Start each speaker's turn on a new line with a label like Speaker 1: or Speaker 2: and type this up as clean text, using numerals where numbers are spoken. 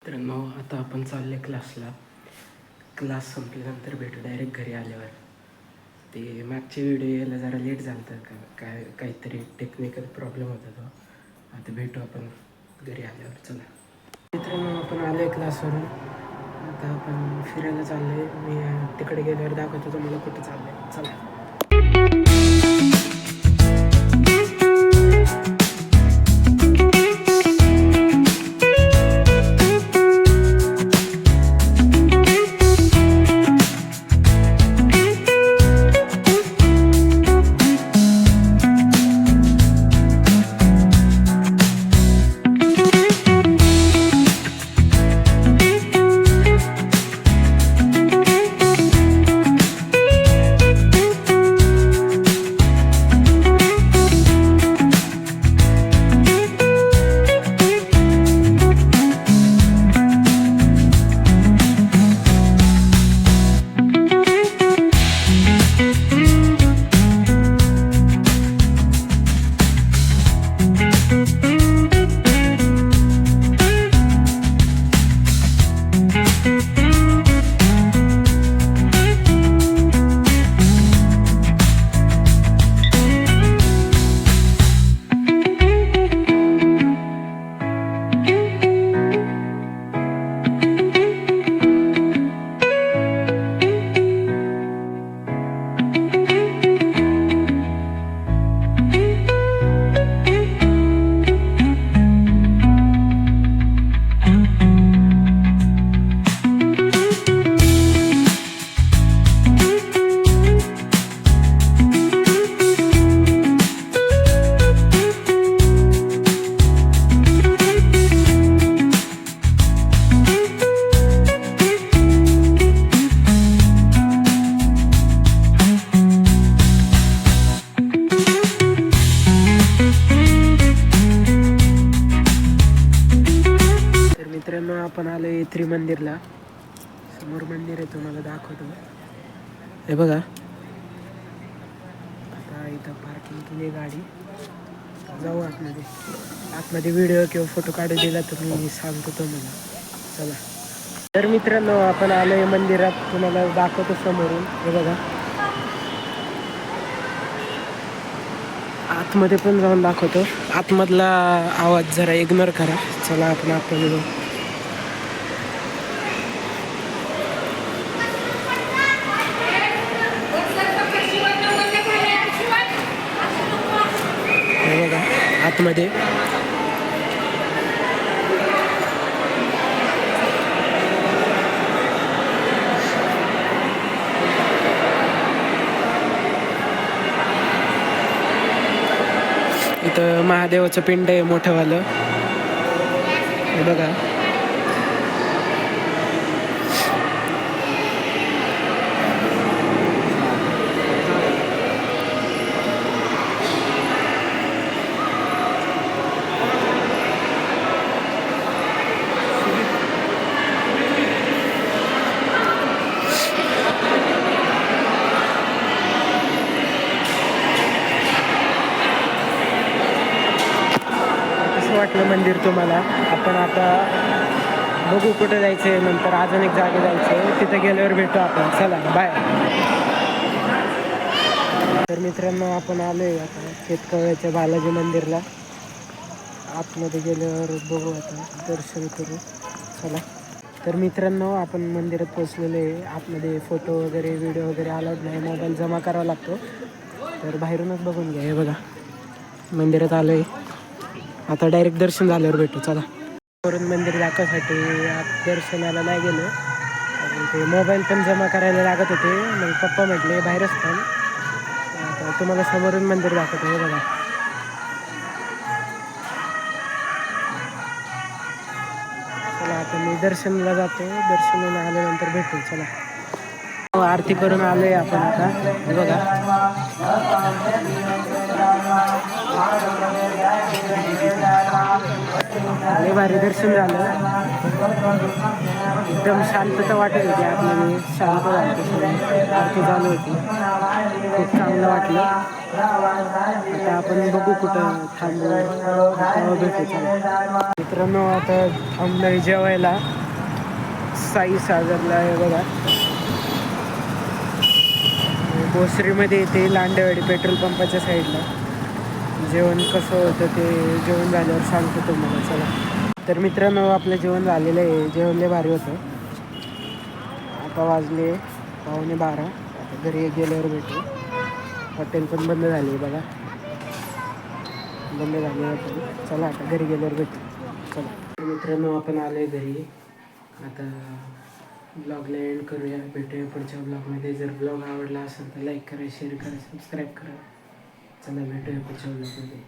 Speaker 1: मित्रांनो, आता आपण चालले क्लासला. क्लास संपल्यानंतर भेटू डायरेक्ट घरी आल्यावर. ते मागच्या व्हिडिओ यायला जरा लेट झालं होतं, काहीतरी टेक्निकल प्रॉब्लेम होता तो. आता भेटू आपण घरी आल्यावर. चला मित्रांनो, आपण आलो आहे क्लासवरून. आता आपण फिरायला चाललो आहे. मी तिकडे गेल्यावर दाखवतो तुम्हाला कुठं चाललं आहे. चला. मित्रांनो, आपण आलो आहे त्रिमंदिरला. समोर मंदिर आहे, तुम्हाला दाखवतो. हे बघा, आता इथं पार्किंग केली गाडी. जाऊ आतमध्ये व्हिडिओ किंवा फोटो काढू दिला तर मी सांगतो तुम्हाला. चला. तर मित्रांनो, आपण आलो आहे मंदिरात. तुम्हाला दाखवतो समोरून. हे बघा, आतमध्ये पण जाऊन दाखवतो. आतमधला आवाज जरा इग्नोर करा. चला आपण आतमध्ये जाऊ. बघा आतमध्ये इथं महादेवाचं पिंड आहे मोठंवालं. हे बघा, वाटलं मंदिर तुम्हाला. आपण आता बघू कुठं जायचं आहे. नंतर अजून एक जागे जायचं आहे, तिथं गेल्यावर भेटू आपण. चला, बाय. तर मित्रांनो, आपण आलो आहे आता केतकळच्या बालाजी मंदिरला. आतमध्ये गेल्यावर बघू, आता दर्शन करू. चला. तर मित्रांनो, आपण मंदिरात पोचलेलो आहे. आतमध्ये फोटो वगैरे व्हिडिओ वगैरे अलाउड नाही, मोबाईल जमा करावा लागतो. तर बाहेरूनच बघून घ्या. हे बघा, मंदिरात आलो आहे. आता डायरेक्ट दर्शन झाल्यावर भेटू. चला. वरून मंदिर दाखवायसाठी दर्शनाला नाही गेलो, कारण ते मोबाईल पण जमा करायला लागत होते. मग पप्पा म्हटले बाहेरच पण. आता तुम्हाला समोरून मंदिर दाखवतो. हे बघा, चला आता मी दर्शनला जातो. दर्शनाला आल्यानंतर भेटू. चला. आरती करून आलोय आपण आता. हे बघा, लय भारी दर्शन झालं. एकदम शांतता वाटत होती आतमध्ये, शांत झालं, आरती चालू होती, खूप चांगलं वाटलं. आता आपण बघू कुठं थांबू, तेव्हा भेटू. मित्रांनो आता थांबलोय जेवायला साई सागरला आहे बघा, भोसरीमध्ये येते लांडेवाडी पेट्रोल पंपाच्या साईडला. जेवण कसं होतं ते जेवण झाल्यावर सांगतो तुम्हाला. चला तर मित्रांनो आपलं जेवण झालेलं आहे, जेवण लय भारी होतं. आता वाजले 11:15. आता घरी गेल्यावर भेटू. हॉटेल पण बंद झाली आहे बघा, बंद झाले हॉटेल. चला आता घरी गेल्यावर भेटू. चला मित्रांनो आपण आलो आहे घरी. आता ब्लॉगला एंड करूया, भेटूया पुढच्या ब्लॉगमध्ये. जर ब्लॉग आवडला असेल तर लाईक करा, शेअर करा, सबस्क्राईब करा. चला भेटूया पुढच्या ब्लॉगमध्ये.